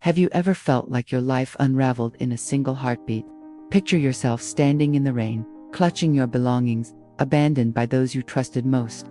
Have you ever felt like your life unraveled in a single heartbeat? Picture yourself standing in the rain, clutching your belongings, abandoned by those you trusted most.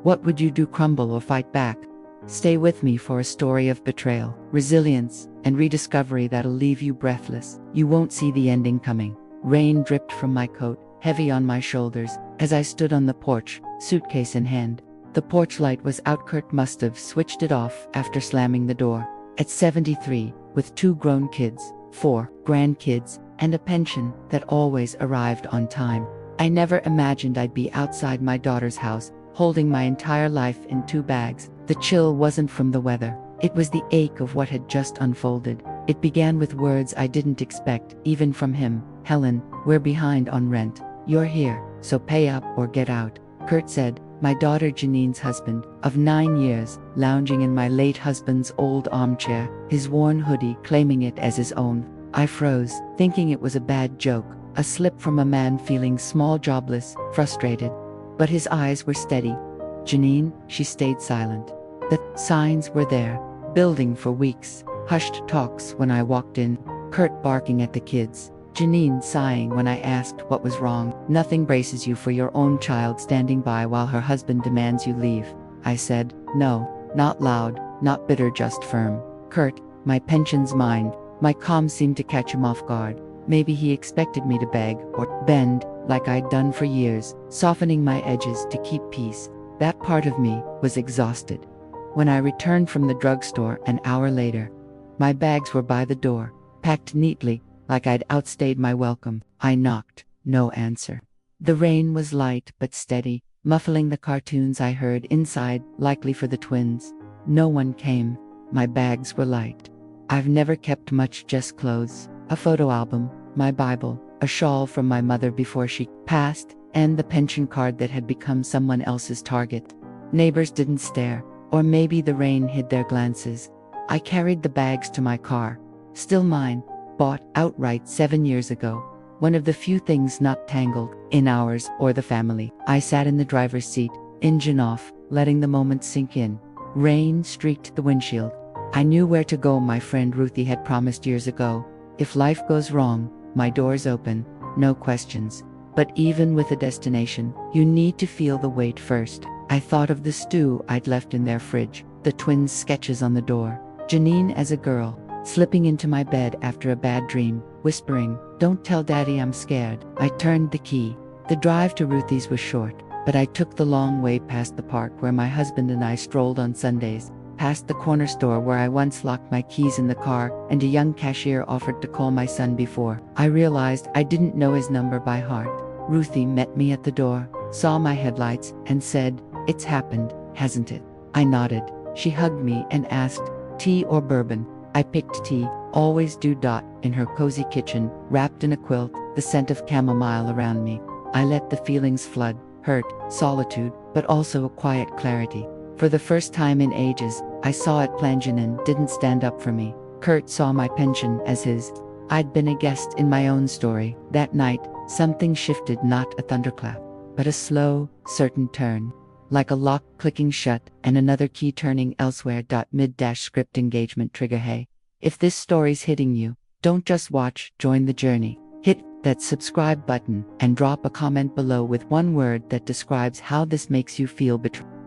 What would you do, crumble or fight back? Stay with me for a story of betrayal, resilience, and rediscovery that'll leave you breathless. You won't see the ending coming. Rain dripped from my coat, heavy on my shoulders, as I stood on the porch, suitcase in hand. The porch light was out. Kurt must have switched it off after slamming the door. At 73, with 2 grown kids, 4 grandkids, and a pension that always arrived on time, I never imagined I'd be outside my daughter's house, holding my entire life in 2 bags. The chill wasn't from the weather. It was the ache of what had just unfolded. It began with words I didn't expect, even from him. "Helen, we're behind on rent. You're here, so pay up or get out," Kurt said. My daughter Janine's husband, of 9 years, lounging in my late husband's old armchair, his worn hoodie claiming it as his own. I froze, thinking it was a bad joke, a slip from a man feeling small, jobless, frustrated. But his eyes were steady. Janine, she stayed silent. The signs were there, building for weeks. Hushed talks when I walked in, Kurt barking at the kids, Janine sighing when I asked what was wrong. "Nothing braces you for your own child standing by while her husband demands you leave," I said. "No," not loud, not bitter, just firm. "Kurt, my pension's mine." My calm seemed to catch him off guard. Maybe he expected me to beg or bend, like I'd done for years, softening my edges to keep peace. That part of me was exhausted. When I returned from the drugstore an hour later, my bags were by the door, packed neatly, like I'd outstayed my welcome. I knocked, no answer. The rain was light but steady, muffling the cartoons I heard inside, likely for the twins. No one came. My bags were light. I've never kept much, just clothes, a photo album, my Bible, a shawl from my mother before she passed, and the pension card that had become someone else's target. Neighbors didn't stare, or maybe the rain hid their glances. I carried the bags to my car, still mine, bought outright 7 years ago. One of the few things not tangled in ours or the family. I sat in the driver's seat, engine off, letting the moment sink in. Rain streaked the windshield. I knew where to go. My friend Ruthie had promised years ago. If life goes wrong, my door's open, no questions. But even with a destination, you need to feel the weight first. I thought of the stew I'd left in their fridge, the twins' sketches on the door, Janine as a girl, slipping into my bed after a bad dream, whispering, "Don't tell Daddy I'm scared." I turned the key. The drive to Ruthie's was short, but I took the long way past the park where my husband and I strolled on Sundays, past the corner store where I once locked my keys in the car and a young cashier offered to call my son before. I realized I didn't know his number by heart. Ruthie met me at the door, saw my headlights, and said, "It's happened, hasn't it?" I nodded. She hugged me and asked, "Tea or bourbon?" I picked tea, always do. In her cozy kitchen, wrapped in a quilt, the scent of chamomile around me. I let the feelings flood, hurt, solitude, but also a quiet clarity. For the first time in ages, I saw it. Planjanin didn't stand up for me. Kurt saw my pension as his. I'd been a guest in my own story. That night, something shifted, not a thunderclap, but a slow, certain turn. Like a lock clicking shut and another key turning elsewhere. Mid-script engagement trigger. Hey, if this story's hitting you, don't just watch, join the journey. Hit that subscribe button and drop a comment below with one word that describes how this makes you feel: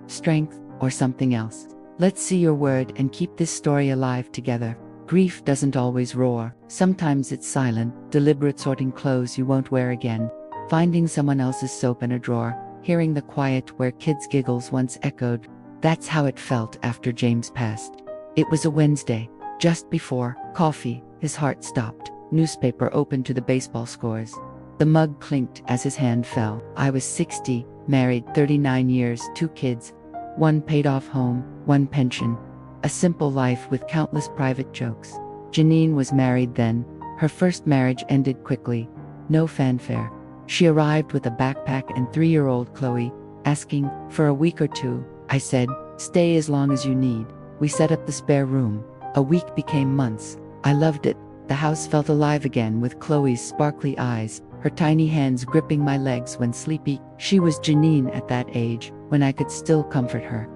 strength, or something else. Let's see your word and keep this story alive together. Grief doesn't always roar. Sometimes it's silent, deliberate, sorting clothes you won't wear again, finding someone else's soap in a drawer, hearing the quiet where kids' giggles once echoed. That's how it felt after James passed. It was a Wednesday, just before coffee. His heart stopped. Newspaper open to the baseball scores. The mug clinked as his hand fell. I was 60, married 39 years, 2 kids, 1 paid-off home, 1 pension. A simple life with countless private jokes. Janine was married then. Her first marriage ended quickly. No fanfare. She arrived with a backpack and 3-year-old Chloe, asking for a week or 2. I said, "Stay as long as you need." We set up the spare room. A week became months. I loved it. The house felt alive again with Chloe's sparkly eyes, her tiny hands gripping my legs when sleepy. She was Janine at that age, when I could still comfort her.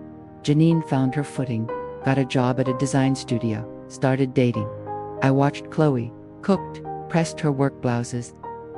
Janine found her footing, got a job at a design studio, started dating. I watched Chloe, cooked, pressed her work blouses.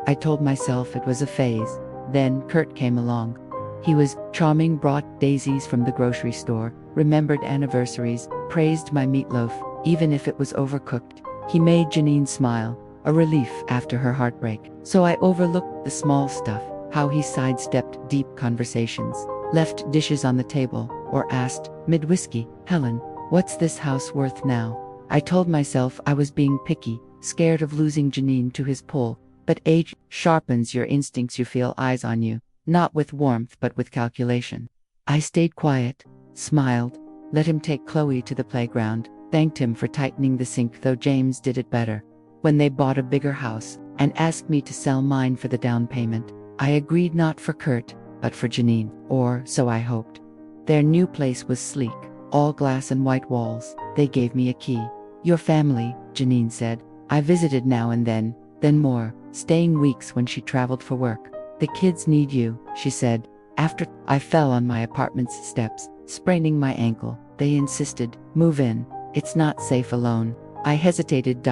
I told myself it was a phase. Then Kurt came along. He was charming, brought daisies from the grocery store, remembered anniversaries, praised my meatloaf, even if it was overcooked. He made Janine smile, a relief after her heartbreak. So I overlooked the small stuff, how he sidestepped deep conversations, left dishes on the table, or asked, mid-whiskey, Helen, what's this house worth now? I told myself I was being picky, scared of losing Janine to his pull, but age sharpens your instincts. You feel eyes on you, not with warmth but with calculation. I stayed quiet, smiled, let him take Chloe to the playground, thanked him for tightening the sink though James did it better. When they bought a bigger house and asked me to sell mine for the down payment, I agreed, not for Kurt, but for Janine, or so I hoped. Their new place was sleek, all glass and white walls. They gave me a key. Your family, Janine said. I visited now and then more, staying weeks when she traveled for work. The kids need you, she said. After I fell on my apartment's steps, spraining my ankle, they insisted, move in. It's not safe alone. I hesitated.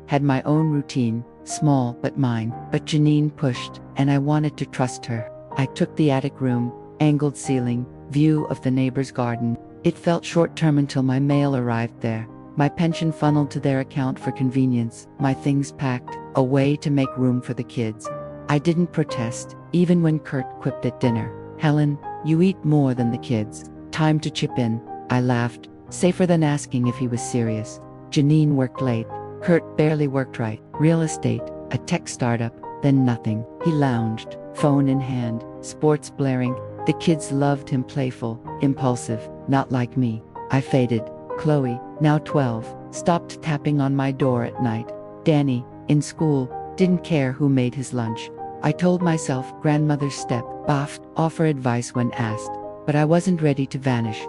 Had my own routine, small but mine, but Janine pushed, and I wanted to trust her. I took the attic room, angled ceiling, view of the neighbor's garden. It felt short-term until my mail arrived there. My pension funneled to their account for convenience, my things packed, a way to make room for the kids. I didn't protest, even when Kurt quipped at dinner, Helen, you eat more than the kids. Time to chip in. I laughed, safer than asking if he was serious. Janine worked late. Kurt barely worked right. Real estate, a tech startup, then nothing. He lounged, phone in hand, sports blaring. The kids loved him, playful, impulsive, not like me. I faded. Chloe, now 12, stopped tapping on my door at night. Danny, in school, didn't care who made his lunch. I told myself grandmother's step, offer advice when asked, but I wasn't ready to vanish.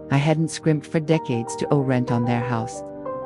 I hadn't scrimped for decades to owe rent on their house.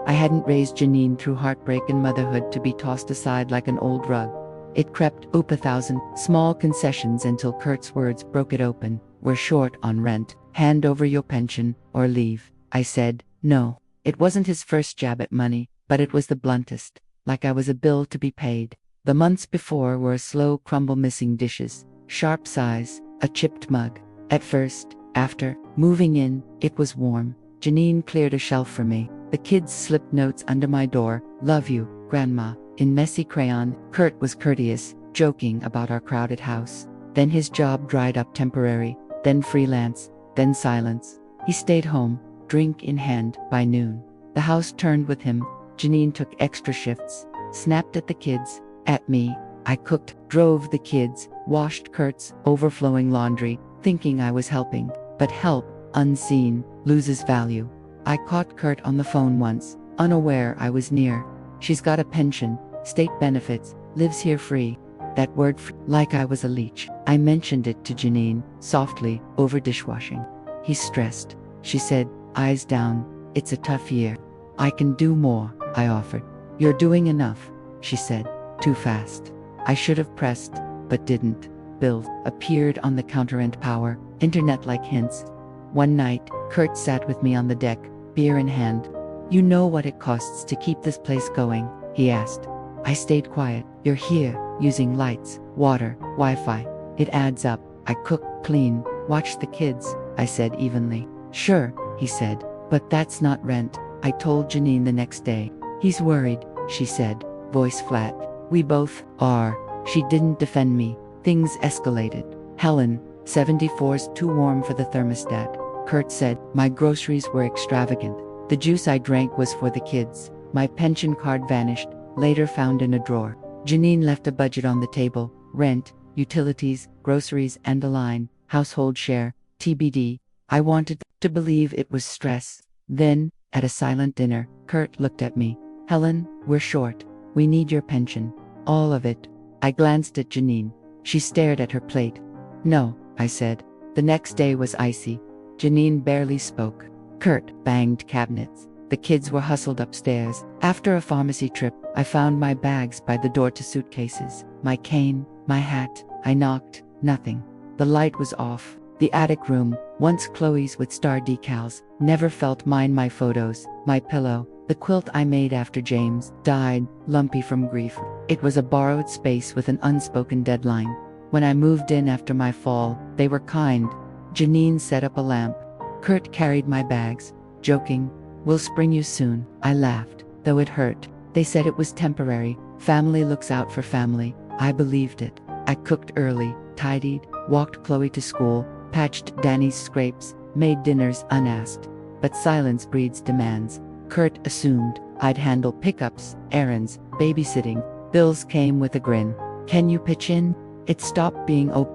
I hadn't raised Janine through heartbreak and motherhood to be tossed aside like an old rug. It crept up 1,000 small concessions until Kurt's words broke it open. We're short on rent. Hand over your pension, or leave. I said, no. It wasn't his first jab at money, but it was the bluntest, like I was a bill to be paid. The months before were a slow crumble, missing dishes, sharp sighs, a chipped mug. At first, after moving in, it was warm. Janine cleared a shelf for me. The kids slipped notes under my door, love you, Grandma, in messy crayon. Kurt was courteous, joking about our crowded house. Then his job dried up, temporary, then freelance, then silence. He stayed home, drink in hand, by noon. The house turned with him. Janine took extra shifts, snapped at the kids, at me. I cooked, drove the kids, washed Kurt's overflowing laundry, thinking I was helping. But help, unseen, loses value. I caught Kurt on the phone once, unaware I was near. She's got a pension, state benefits, lives here free. That word, like I was a leech. I mentioned it to Janine, softly, over dishwashing. He's stressed, she said, eyes down. It's a tough year. I can do more, I offered. You're doing enough, she said, too fast. I should have pressed, but didn't. Bill appeared on the counter, and power, internet-like hints. One night, Kurt sat with me on the deck, beer in hand. You know what it costs to keep this place going? He asked. I stayed quiet. You're here, using lights, water, Wi-Fi. It adds up. I cook, clean, watch the kids, I said evenly. Sure, he said, but that's not rent. I told Janine the next day. He's worried, she said, voice flat. We both are. She didn't defend me. Things escalated. Helen, 74's too warm for the thermostat. Kurt said, my groceries were extravagant. The juice I drank was for the kids. My pension card vanished, later found in a drawer. Janine left a budget on the table, rent, utilities, groceries, and a line, household share, TBD. I wanted to believe it was stress. Then, at a silent dinner, Kurt looked at me. Helen, we're short. We need your pension. All of it. I glanced at Janine. She stared at her plate. No, I said. The next day was icy. Janine barely spoke. Kurt banged cabinets. The kids were hustled upstairs. After a pharmacy trip, I found my bags by the door to suitcases. My cane, my hat. I knocked. Nothing. The light was off. The attic room, once Chloe's with star decals, never felt mine. My photos, my pillow, The quilt I made after James died, lumpy from grief. It was a borrowed space with an unspoken deadline. When I moved in after my fall, they were kind. Janine set up a lamp. Kurt carried my bags, joking, "We'll spring you soon." I laughed, though it hurt. They said it was temporary. Family looks out for family. I believed it. I cooked early, tidied, walked Chloe to school, patched Danny's scrapes, made dinners unasked. But silence breeds demands. Kurt assumed I'd handle pickups, errands, babysitting. Bills came with a grin. "Can you pitch in?" It stopped being open.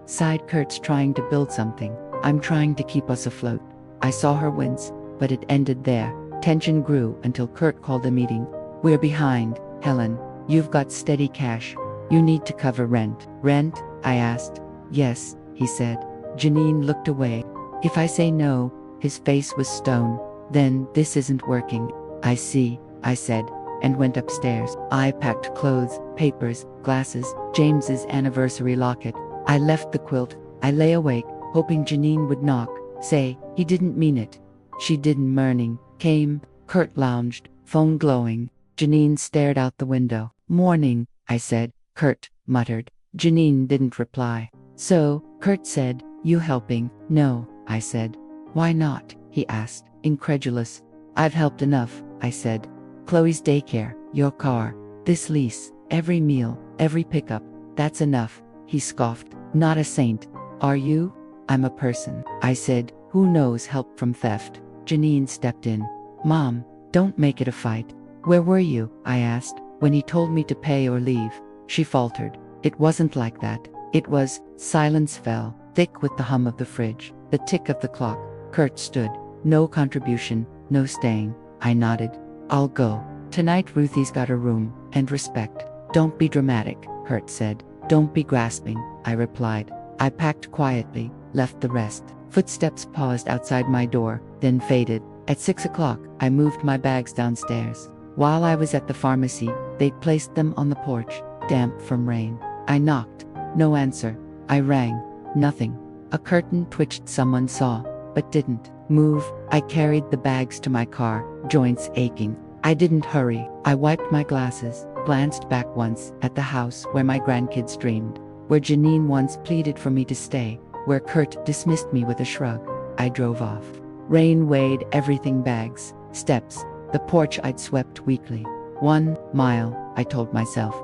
Side Kurt's trying to build something. I'm trying to keep us afloat. I saw her wince, but it ended there. Tension grew until Kurt called a meeting. "We're behind, Helen. You've got steady cash. You need to cover rent." "Rent?" I asked. "Yes," he said. Janine looked away. "If I say no," his face was stone, "then this isn't working." "I see," I said, and went upstairs. I packed clothes, papers, glasses, James's anniversary locket. I left the quilt. I lay awake, hoping Janine would knock, say, "He didn't mean it." She didn't. Morning came. Kurt lounged, phone glowing. Janine stared out the window. "Morning," I said. Kurt muttered. Janine didn't reply. So, Kurt said, "You helping?" "No," I said. "Why not?" he asked, incredulous. "I've helped enough," I said. "Chloe's daycare, your car, this lease, every meal, every pickup, that's enough." He scoffed. "Not a saint. Are you?" "I'm a person," I said, "who knows help from theft." Janine stepped in. "Mom, don't make it a fight." "Where were you?" I asked, "when he told me to pay or leave." She faltered. "It wasn't like that. It was." Silence fell, thick with the hum of the fridge, the tick of the clock. Kurt stood. "No contribution, no staying." I nodded. "I'll go. Tonight Ruthie's got a room, and respect." "Don't be dramatic," Kurt said. "Don't be grasping," I replied. I packed quietly, left the rest. Footsteps paused outside my door, then faded. At 6 o'clock, I moved my bags downstairs. While I was at the pharmacy, they'd placed them on the porch, damp from rain. I knocked. No answer. I rang. Nothing. A curtain twitched. Someone saw, but didn't move. I carried the bags to my car, joints aching. I didn't hurry. I wiped my glasses, glanced back once at the house where my grandkids dreamed, where Janine once pleaded for me to stay, where Kurt dismissed me with a shrug. I drove off. Rain weighed everything, bags, steps, the porch I'd swept weekly. 1 mile, I told myself.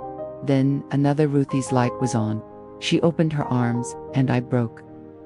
Then another. Ruthie's light was on. She opened her arms, and I broke.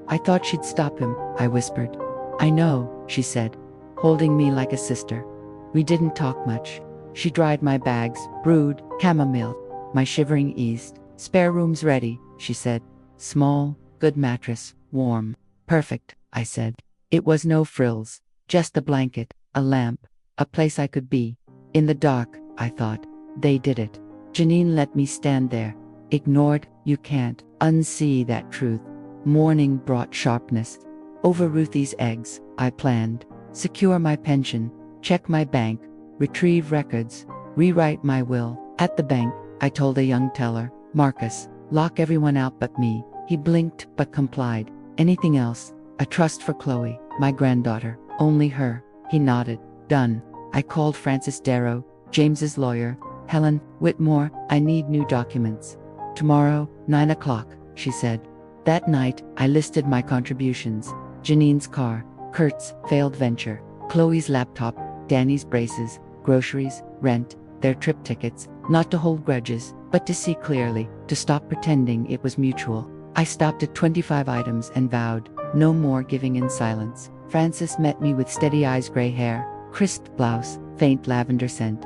"I thought she'd stop him," I whispered. "I know," she said, holding me like a sister. We didn't talk much. She dried my bags, brewed, chamomile. My shivering eased. "Spare room's ready," she said. "Small, good mattress, warm." "Perfect," I said. It was no frills, just a blanket, a lamp, a place I could be. In the dark, I thought. They did it. Janine let me stand there. Ignored. You can't unsee that truth. Morning brought sharpness. Over Ruthie's eggs, I planned. Secure my pension, check my bank, retrieve records, rewrite my will. At the bank, I told a young teller, "Marcus, lock everyone out but me." He blinked but complied. "Anything else?" "A trust for Chloe, my granddaughter, only her." He nodded. "Done." I called Francis Darrow, James's lawyer. "Helen Whitmore, I need new documents." "Tomorrow, 9 o'clock, she said. That night, I listed my contributions. Janine's car, Kurt's failed venture, Chloe's laptop, Danny's braces, groceries, rent, their trip tickets, not to hold grudges, but to see clearly, to stop pretending it was mutual. I stopped at 25 items and vowed, no more giving in silence. Francis met me with steady eyes, gray hair, crisp blouse, faint lavender scent.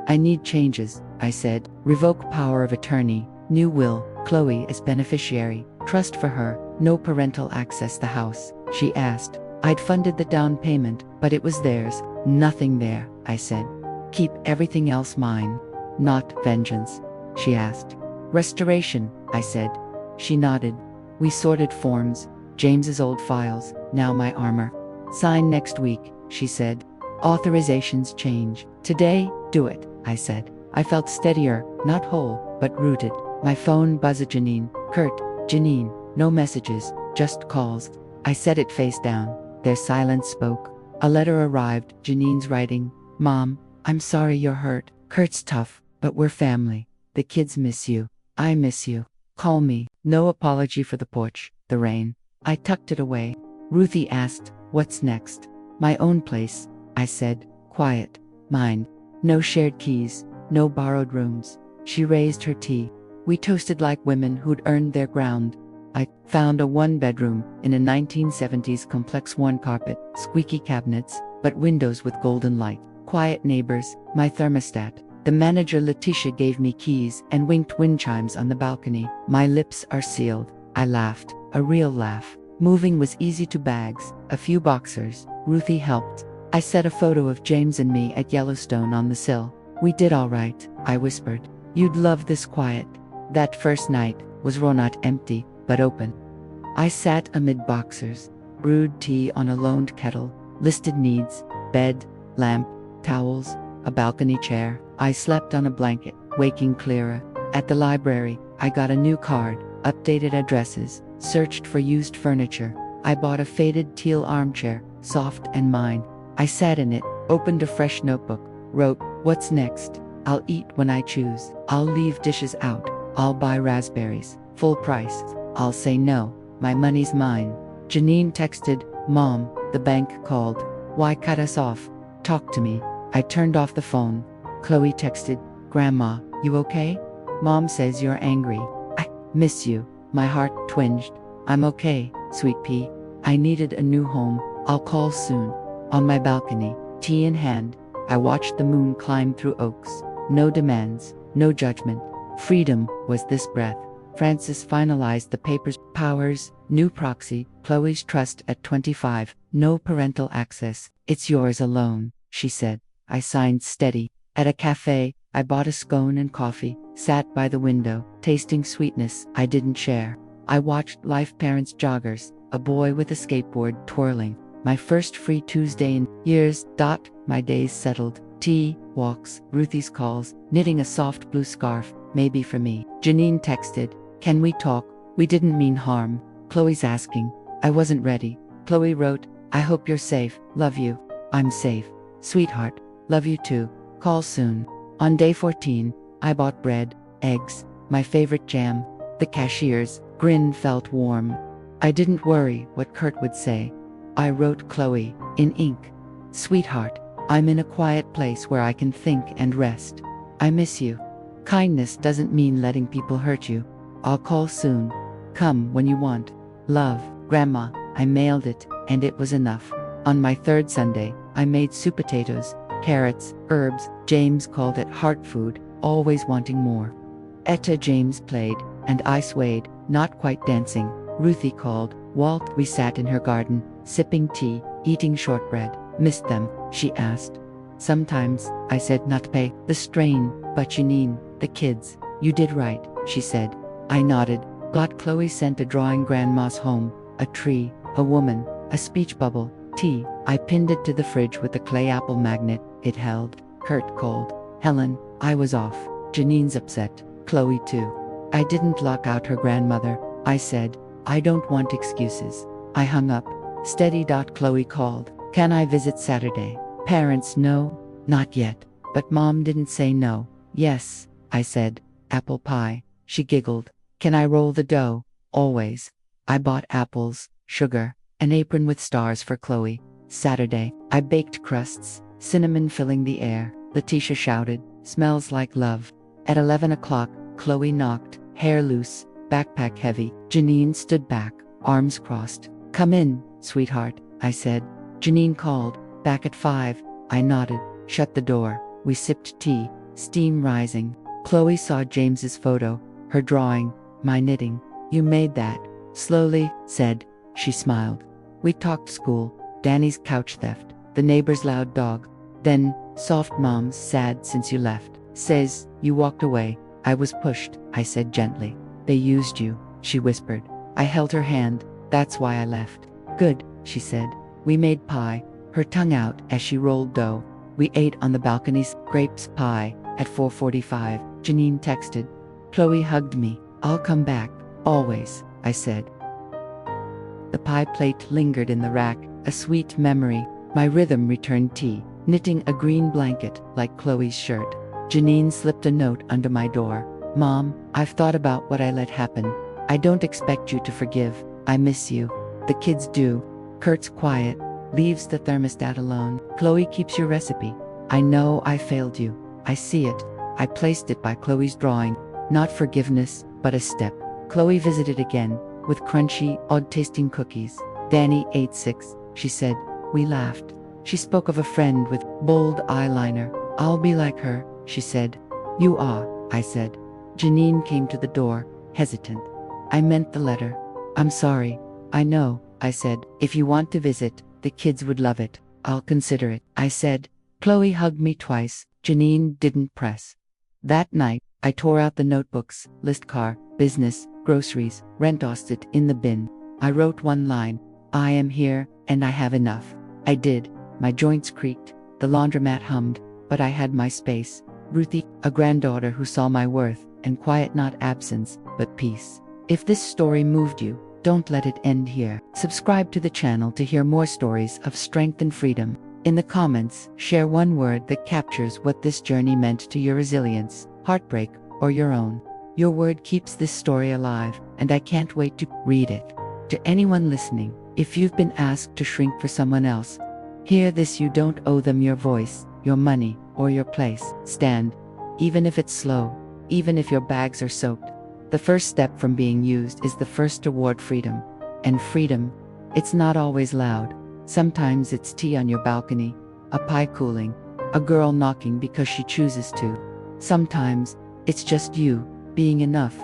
"I need changes," I said. "Revoke power of attorney, new will, Chloe as beneficiary, trust for her, no parental access the house." She asked. I'd funded the down payment, but it was theirs. "Nothing there," I said. "Keep everything else mine." "Not vengeance?" she asked. "Restoration," I said. She nodded. We sorted forms, James's old files, now my armor. "Sign next week," she said. "Authorizations change. Today, do it," I said. I felt steadier, not whole, but rooted. My phone buzzed. Janine. "Kurt." "Janine." No messages, just calls. I set it face down. Their silence spoke. A letter arrived, Janine's writing. Mom, I'm sorry you're hurt. Kurt's tough, but we're family. The kids miss you. I miss you. Call me. No apology for the porch, the rain. I tucked it away. Ruthie asked, what's next? My own place, I said, quiet. Mine. No shared keys, no borrowed rooms. She raised her tea. We toasted like women who'd earned their ground. I found a one-bedroom in a 1970s complex worn carpet, squeaky cabinets, but windows with golden light. Quiet neighbors, my thermostat. The manager Letitia gave me keys and winked wind chimes on the balcony. My lips are sealed. I laughed, a real laugh. Moving was easy to bags, a few boxers. Ruthie helped. I set a photo of James and me at Yellowstone on the sill. We did all right, I whispered. You'd love this quiet. That first night was raw, not empty, but open. I sat amid boxers, brewed tea on a loaned kettle, listed needs, bed, lamp, towels, a balcony chair. I slept on a blanket, waking clearer. At the library, I got a new card, updated addresses, searched for used furniture. I bought a faded teal armchair, soft and mine. I sat in it, opened a fresh notebook, wrote, what's next? I'll eat when I choose. I'll leave dishes out. I'll buy raspberries, full price. I'll say no, my money's mine. Janine texted, Mom, the bank called. Why cut us off? Talk to me. I turned off the phone. Chloe texted, Grandma, you okay? Mom says you're angry. I miss you. My heart twinged. I'm okay, sweet pea. I needed a new home. I'll call soon. On my balcony, tea in hand, I watched the moon climb through oaks. No demands, no judgment. Freedom was this breath. Francis finalized the papers. Powers, new proxy, Chloe's trust at 25. No parental access. It's yours alone, she said. I signed steady. At a cafe, I bought a scone and coffee, sat by the window, tasting sweetness I didn't share. I watched life parents joggers, a boy with a skateboard twirling. My first free Tuesday in years. My days settled. Tea, walks, Ruthie's calls, knitting a soft blue scarf, maybe for me. Janine texted, can we talk? We didn't mean harm. Chloe's asking. I wasn't ready. Chloe wrote, I hope you're safe. Love you. I'm safe. Sweetheart. Love you too. Call soon. On day 14, I bought bread, eggs, my favorite jam. The cashier's grin felt warm. I didn't worry what Kurt would say. I wrote Chloe, in ink. Sweetheart, I'm in a quiet place where I can think and rest. I miss you. Kindness doesn't mean letting people hurt you. I'll call soon. Come when you want. Love, Grandma. I mailed it, and it was enough. On my third Sunday, I made soup potatoes, carrots, herbs. James called it heart food, always wanting more. Etta James played, and I swayed, not quite dancing. Ruthie called, Walt. We sat in her garden, sipping tea, eating shortbread. Missed them, she asked. Sometimes, I said, not pay the strain, but Janine, the kids. You did right, she said. I nodded. Got Chloe sent a drawing Grandma's home, a tree, a woman, a speech bubble, tea. I pinned it to the fridge with a clay apple magnet it held. Kurt called. Helen, I was off. Janine's upset. Chloe too. I didn't lock out her grandmother. I said, I don't want excuses. I hung up. Steady. Chloe called. Can I visit Saturday? Parents, no, not yet. But Mom didn't say no. Yes, I said. Apple pie. She giggled. Can I roll the dough? Always. I bought apples, sugar, an apron with stars for Chloe. Saturday, I baked crusts, cinnamon filling the air. Letitia shouted, smells like love. At 11 o'clock, Chloe knocked, hair loose, backpack heavy. Janine stood back, arms crossed. Come in, sweetheart, I said. Janine called, back at 5. I nodded, shut the door. We sipped tea, steam rising. Chloe saw James's photo, her drawing, my knitting. You made that. Slowly, said. She smiled. We talked school, Danny's couch theft, the neighbor's loud dog. Then, soft Mom's sad since you left. Says, you walked away. I was pushed, I said gently. They used you, she whispered. I held her hand. That's why I left. Good, she said. We made pie, her tongue out as she rolled dough. We ate on the balcony's grapes pie. At 4:45, Janine texted. Chloe hugged me. I'll come back, always, I said. The pie plate lingered in the rack, a sweet memory. My rhythm returned tea, knitting a green blanket like Chloe's shirt. Janine slipped a note under my door. Mom, I've thought about what I let happen. I don't expect you to forgive. I miss you. The kids do. Kurt's quiet, leaves the thermostat alone. Chloe keeps your recipe. I know I failed you. I see it. I placed it by Chloe's drawing. Not forgiveness, but a step. Chloe visited again, with crunchy, odd-tasting cookies. Danny ate 6, she said. We laughed. She spoke of a friend with bold eyeliner. I'll be like her, she said. You are, I said. Janine came to the door, hesitant. I meant the letter. I'm sorry. I know, I said. If you want to visit, the kids would love it. I'll consider it, I said. Chloe hugged me twice. Janine didn't press. That night, I tore out the notebooks, list car, business, groceries, tossed it in the bin. I wrote one line. I am here, and I have enough. I did. My joints creaked. The laundromat hummed, but I had my space. Ruthie, a granddaughter who saw my worth, and quiet not absence, but peace. If this story moved you, don't let it end here. Subscribe to the channel to hear more stories of strength and freedom. In the comments, share one word that captures what this journey meant to your resilience, heartbreak, or your own. Your word keeps this story alive, and I can't wait to read it. To anyone listening, if you've been asked to shrink for someone else, hear this: you don't owe them your voice, your money, or your place. Stand, even if it's slow, even if your bags are soaked. The first step from being used is the first toward freedom. And freedom, it's not always loud. Sometimes it's tea on your balcony, a pie cooling, a girl knocking because she chooses to. Sometimes, it's just you, being enough.